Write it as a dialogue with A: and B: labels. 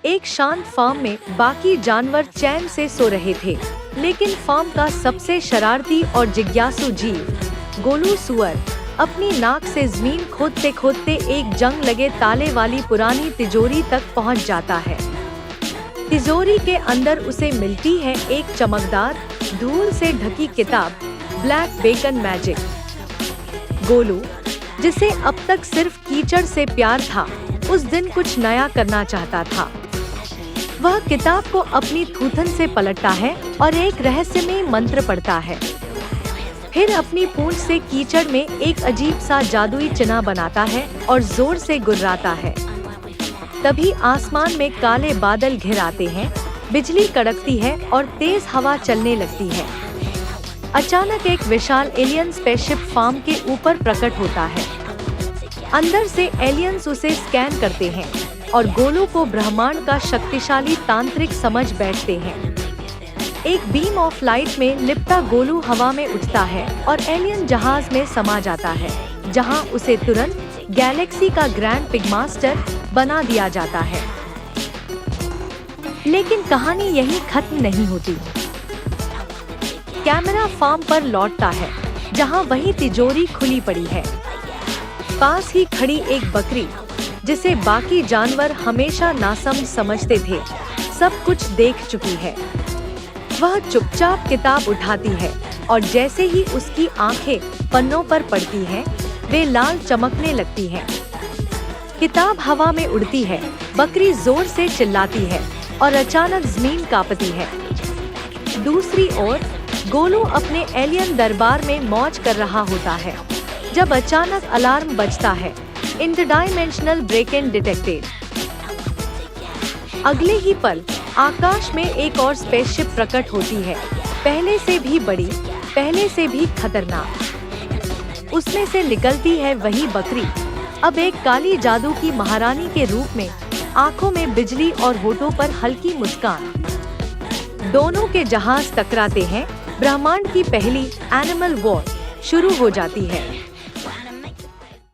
A: एक शांत फार्म में बाकी जानवर चैन से सो रहे थे, लेकिन फार्म का सबसे शरारती और जिज्ञासु जीव गोलू सुअर अपनी नाक से जमीन खोदते खोदते एक जंग लगे ताले वाली पुरानी तिजोरी तक पहुंच जाता है। तिजोरी के अंदर उसे मिलती है एक चमकदार, धूल से ढकी किताब, ब्लैक बेकन मैजिक। गोलू, जिसे अब तक सिर्फ कीचड़ से प्यार था, उस दिन कुछ नया करना चाहता था। वह किताब को अपनी थूथन से पलटता है और एक रहस्यमय मंत्र पढ़ता है। फिर अपनी पूंछ से कीचड़ में एक अजीब सा जादुई चिन्ह बनाता है और जोर से गुर्राता है। तभी आसमान में काले बादल घिर आते हैं, बिजली कड़कती है और तेज हवा चलने लगती है। अचानक एक विशाल एलियन स्पेसशिप फार्म के ऊपर प्रकट होता है। अंदर से एलियंस उसे स्कैन करते हैं और गोलू को ब्रह्मांड का शक्तिशाली तांत्रिक समझ बैठते हैं। एक बीम ऑफ लाइट में लिपटा गोलू हवा में उठता है और एलियन जहाज में समा जाता है, जहां उसे तुरंत गैलेक्सी का ग्रैंड पिगमास्टर बना दिया जाता है। लेकिन कहानी यहीं खत्म नहीं होती। कैमरा फार्म पर लौटता है, जहां वही तिजोरी खुली पड़ी है। पास ही खड़ी एक बकरी, जिसे बाकी जानवर हमेशा नासमझ समझते थे, सब कुछ देख चुकी है। वह चुपचाप किताब उठाती है और जैसे ही उसकी आंखें पन्नों पर पड़ती हैं, वे लाल चमकने लगती हैं। किताब हवा में उड़ती है, बकरी जोर से चिल्लाती है और अचानक जमीन कांपती है। दूसरी ओर गोलू अपने एलियन दरबार में मौज कर रहा होता है, जब अचानक अलार्म बजता है, इंटरडायमेंशनल ब्रेक इन डिटेक्टेड। अगले ही पल आकाश में एक और स्पेसशिप प्रकट होती है, पहले से भी बड़ी, पहले से भी खतरनाक। उसमें से निकलती है वही बकरी, अब एक काली जादू की महारानी के रूप में, आंखों में बिजली और होठों पर हल्की मुस्कान। दोनों के जहाज टकराते हैं, ब्रह्मांड की पहली एनिमल वॉर शुरू हो जाती है।